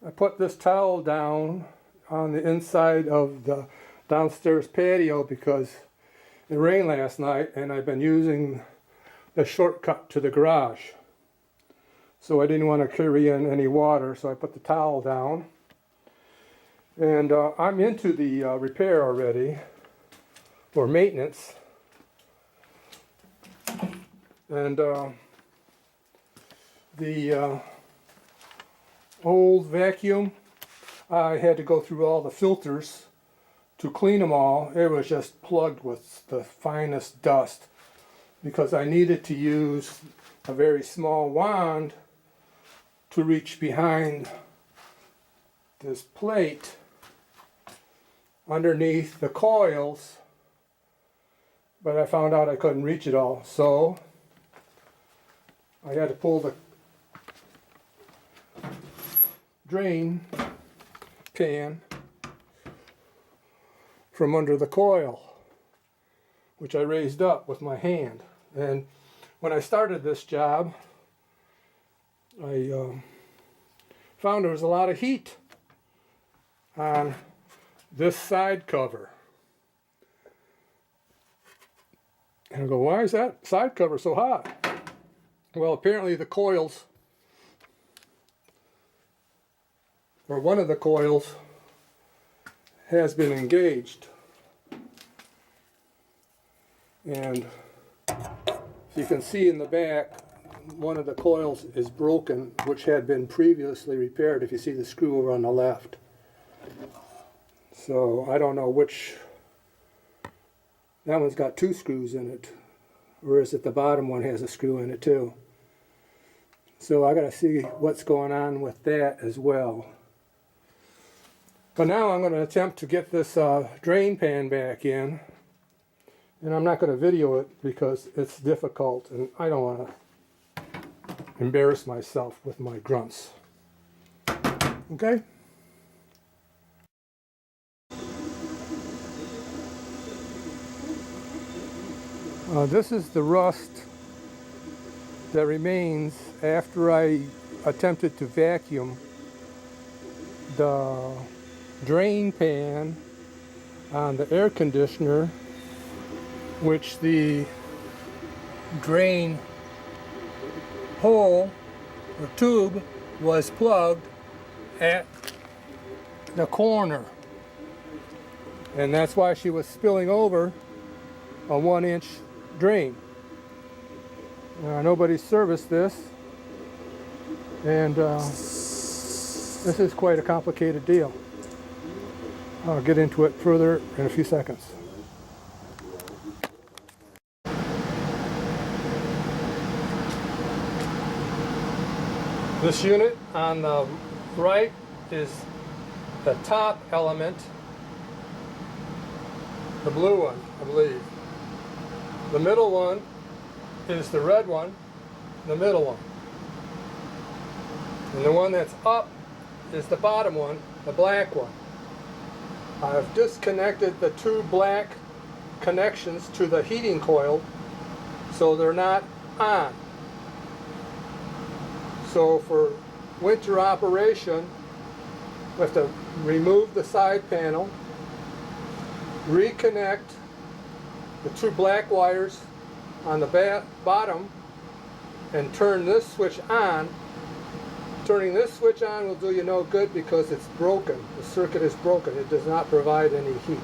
I put this towel down on the inside of the downstairs patio because it rained last night and I've been using the shortcut to the garage. So I didn't want to carry in any water, so I put the towel down. And I'm into the repair already, or maintenance. And the old vacuum, I had to go through all the filters to clean them all. It was just plugged with the finest dust because I needed to use a very small wand to reach behind this plate underneath the coils, but I found out I couldn't reach it all, so I had to pull the drain pan from under the coil, which I raised up with my hand. And when I started this job, I found there was a lot of heat on this side cover. And I go, why is that side cover so hot? Well, apparently the coils, or one of the coils, has been engaged. And you can see in the back, one of the coils is broken, which had been previously repaired, if you see the screw over on the left. So I don't know which, that one's got 2 screws in it, whereas at the bottom one has a screw in it too. So I got to see what's going on with that as well. But now I'm going to attempt to get this drain pan back in, and I'm not going to video it because it's difficult and I don't want to embarrass myself with my grunts. Okay? This is the rust that remains after I attempted to vacuum the drain pan on the air conditioner, which the drain hole or tube was plugged at the corner, and that's why she was spilling over a 1-inch drain. Nobody serviced this, and this is quite a complicated deal. I'll get into it further in a few seconds. This unit on the right is the top element, the blue one, I believe. The middle one is the red one, the middle one. And the one that's up is the bottom one, the black one. I've disconnected the 2 black connections to the heating coil so they're not on. So for winter operation, we have to remove the side panel, reconnect the 2 black wires on the bottom, and turn this switch on. Turning this switch on will do you no good because it's broken. The circuit is broken. It does not provide any heat.